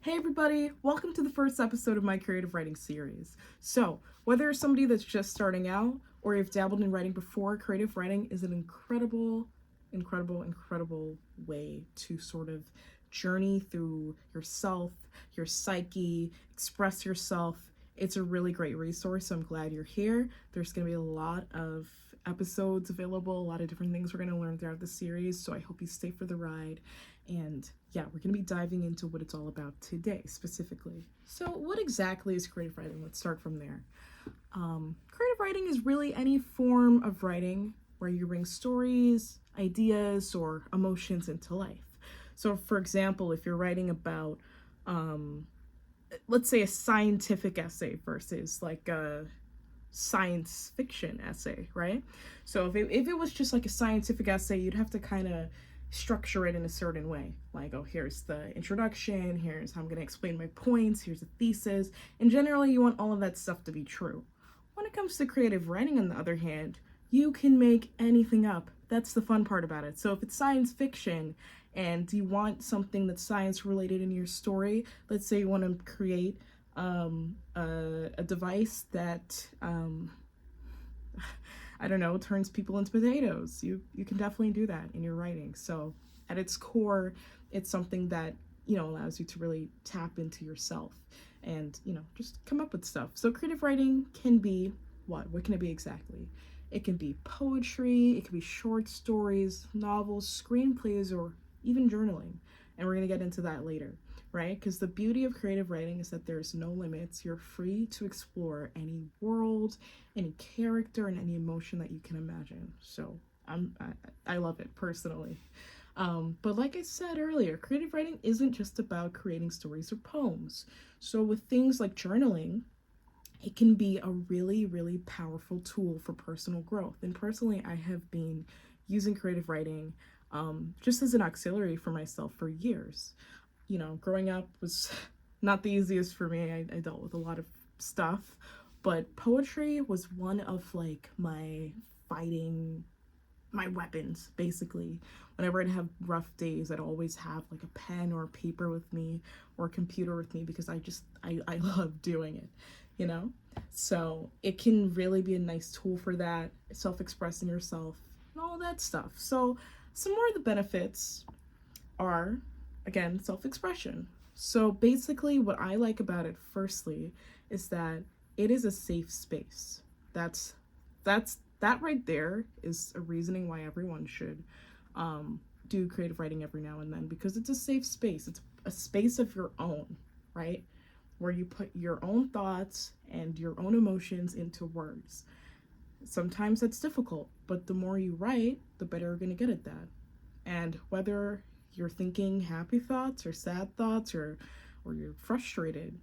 Hey everybody, welcome to the first episode of my creative writing series. So, whether you're somebody that's just starting out or you've dabbled in writing before, creative writing is an incredible way to sort of journey through yourself, your psyche, express yourself. It's a really great resource, so I'm glad you're here. There's going to be a lot of episodes available, a lot of different things we're going to learn throughout the series, so I hope you stay for the ride. And yeah, we're going to be diving into what it's all about today specifically. So, what exactly is creative writing? Let's start from there. Creative writing is really any form of writing where you bring stories, ideas, or emotions into life. So, for example, if you're writing about, let's say, a scientific essay versus like a science fiction essay, right? So if it was just like a scientific essay, you'd have to kind of structure it in a certain way. Like, oh, here's the introduction, here's how I'm going to explain my points, here's a thesis, and generally you want all of that stuff to be true. When it comes to creative writing, on the other hand, you can make anything up. That's the fun part about it. So if it's science fiction and you want something that's science related in your story, let's say you want to create a device that I don't know, turns people into potatoes. You can definitely do that in your writing. So at its core, it's something that allows you to really tap into yourself and just come up with stuff. So creative writing can be what? What can it be exactly? It can be poetry, it can be short stories, novels, screenplays, or even journaling. And we're going to get into that later, right? Because the beauty of creative writing is that there's no limits. You're free to explore any world, any character, and any emotion that you can imagine. So I love it personally. But like I said earlier, creative writing isn't just about creating stories or poems. So with things like journaling, it can be a really powerful tool for personal growth. And personally, I have been using creative writing just as an auxiliary for myself for years. Growing up was not the easiest for me. I dealt with a lot of stuff, but poetry was one of like my weapons, basically. Whenever I'd have rough days, I'd always have like a pen or a paper with me or a computer with me because I love doing it, you know? So it can really be a nice tool for that, self-expressing yourself and all that stuff. So some more of the benefits are, again, self-expression. So basically what I like about it firstly is that it is a safe space. That right there is a reasoning why everyone should do creative writing every now and then, because it's a safe space. It's a space of your own, right? Where you put your own thoughts and your own emotions into words. Sometimes that's difficult, but the more you write, the better you're going to get at that. And whether you're thinking happy thoughts or sad thoughts or you're frustrated,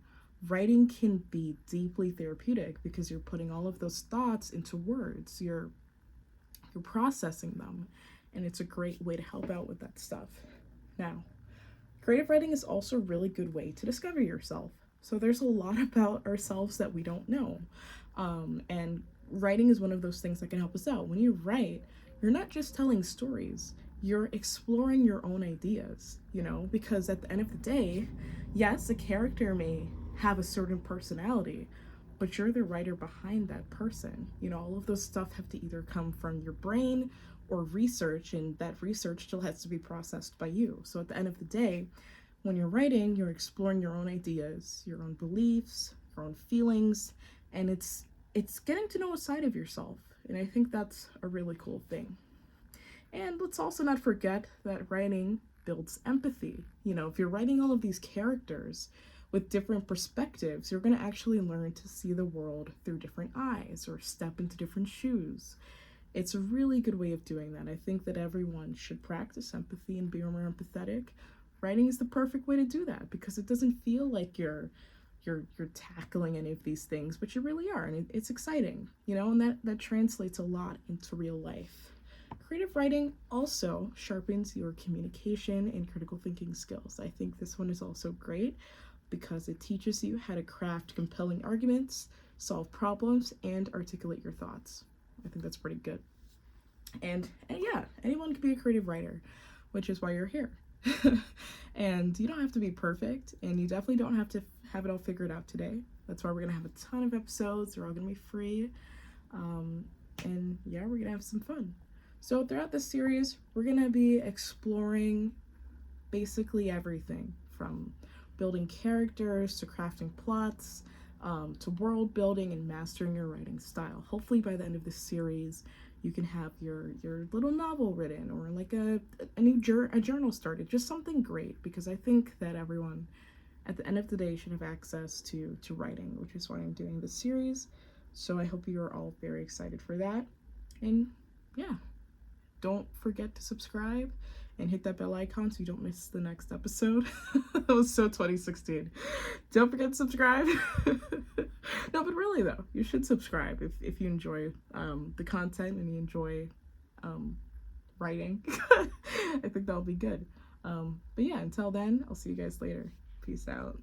writing can be deeply therapeutic because you're putting all of those thoughts into words. You're processing them, and it's a great way to help out with that stuff. Now, creative writing is also a really good way to discover yourself. So there's a lot about ourselves that we don't know. And writing is one of those things that can help us out. When you write, you're not just telling stories, you're exploring your own ideas, because at the end of the day, yes, a character may have a certain personality, but you're the writer behind that person. All of those stuff have to either come from your brain or research, and that research still has to be processed by you. So at the end of the day, when you're writing, you're exploring your own ideas, your own beliefs, your own feelings, and it's getting to know a side of yourself. And I think that's a really cool thing. And let's also not forget that writing builds empathy. If you're writing all of these characters with different perspectives, you're going to actually learn to see the world through different eyes or step into different shoes. It's a really good way of doing that. I think that everyone should practice empathy and be more empathetic. Writing is the perfect way to do that because it doesn't feel like you're tackling any of these things, but you really are, and it's exciting, and that translates a lot into real life. Creative writing also sharpens your communication and critical thinking skills. I think this one is also great because it teaches you how to craft compelling arguments, solve problems, and articulate your thoughts. I think that's pretty good. And yeah, anyone can be a creative writer, which is why you're here. And you don't have to be perfect, and you definitely don't have to have it all figured out today. That's why we're gonna have a ton of episodes. They're all gonna be free. And yeah, we're gonna have some fun. So throughout this series, we're gonna be exploring basically everything from building characters to crafting plots, to world building and mastering your writing style. Hopefully by the end of this series, you can have your little novel written, or like a new journal started, just something great, because I think that everyone at the end of the day should have access to writing, which is why I'm doing this series. So I hope you are all very excited for that. And yeah, don't forget to subscribe and hit that bell icon so you don't miss the next episode. That was so 2016. Don't forget to subscribe. No, but really though, you should subscribe if you enjoy the content and you enjoy writing. I think that'll be good. But yeah, until then, I'll see you guys later. Peace out.